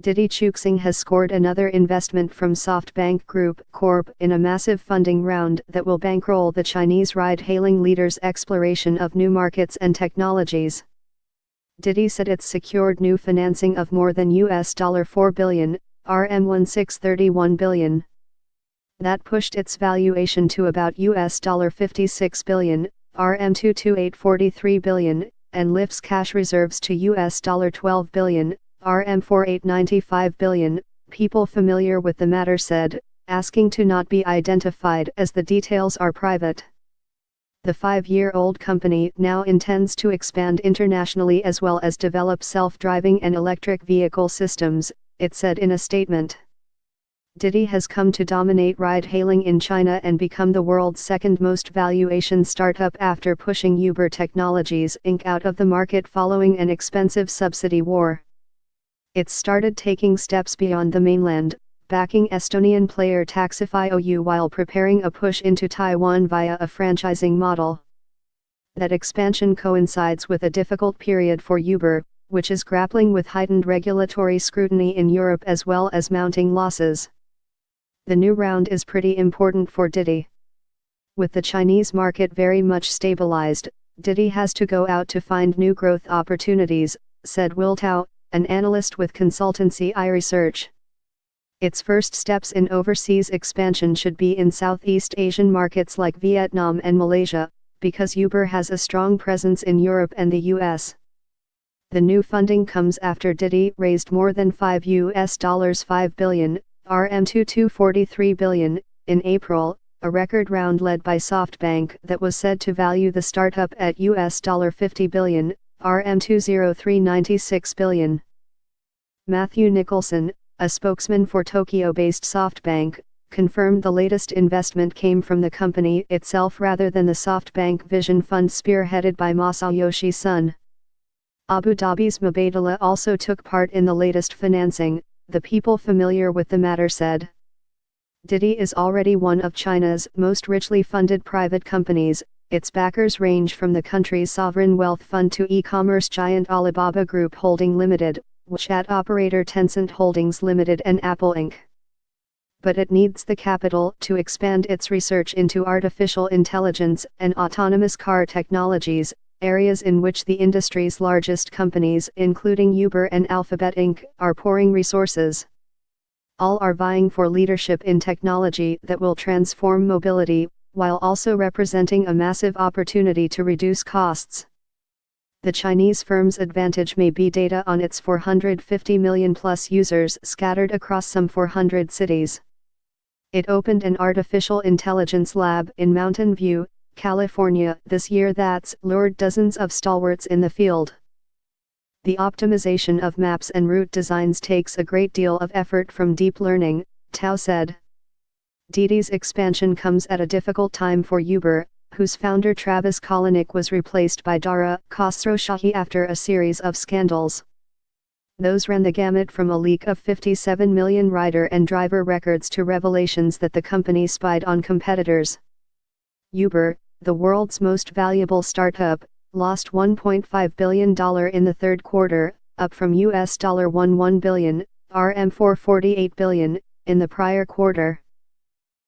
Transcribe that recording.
Didi Chuxing has scored another investment from SoftBank Group Corp in a massive funding round that will bankroll the Chinese ride-hailing leader's exploration of new markets and technologies. Didi said it's secured new financing of more than $4 billion, RM 1631 billion. That pushed its valuation to about $56 billion, RM 22843 billion, and lifts cash reserves to $12 billion, RM 4895 billion, people familiar with the matter said, asking to not be identified as the details are private. The 5-year-old company now intends to expand internationally as well as develop self-driving and electric vehicle systems, it said in a statement. Didi has come to dominate ride-hailing in China and become the world's second most valuation startup after pushing Uber Technologies Inc. out of the market following an expensive subsidy war. It's started taking steps beyond the mainland, backing Estonian player Taxify.eu while preparing a push into Taiwan via a franchising model. That expansion coincides with a difficult period for Uber, which is grappling with heightened regulatory scrutiny in Europe as well as mounting losses. The new round is pretty important for Didi. With the Chinese market very much stabilized, Didi has to go out to find new growth opportunities, said Will Tao, an analyst with consultancy iResearch. Its first steps in overseas expansion should be in Southeast Asian markets like Vietnam and Malaysia, because Uber has a strong presence in Europe and the US. The new funding comes after Didi raised more than $5 billion, RM 2243 billion, in April, a record round led by SoftBank that was said to value the startup at $50 billion, RM 20396 billion. Matthew Nicholson, a spokesman for Tokyo-based SoftBank, confirmed the latest investment came from the company itself rather than the SoftBank Vision Fund spearheaded by Masayoshi Son. Abu Dhabi's Mubadala also took part in the latest financing, the people familiar with the matter said. Didi is already one of China's most richly funded private companies. Its backers range from the country's sovereign wealth fund to e-commerce giant Alibaba Group Holding Limited, WeChat operator Tencent Holdings Limited and Apple Inc. But it needs the capital to expand its research into artificial intelligence and autonomous car technologies, areas in which the industry's largest companies including Uber and Alphabet Inc. are pouring resources. All are vying for leadership in technology that will transform mobility, while also representing a massive opportunity to reduce costs. The Chinese firm's advantage may be data on its 450 million plus users scattered across some 400 cities. It opened an artificial intelligence lab in Mountain View, California this year that's lured dozens of stalwarts in the field. The optimization of maps and route designs takes a great deal of effort from deep learning, Tao said. Didi's expansion comes at a difficult time for Uber, whose founder Travis Kalanick was replaced by Dara Khosrowshahi after a series of scandals. Those ran the gamut from a leak of 57 million rider and driver records to revelations that the company spied on competitors. Uber, the world's most valuable startup, lost $1.5 billion in the third quarter, up from $11 billion, RM 448 billion, in the prior quarter.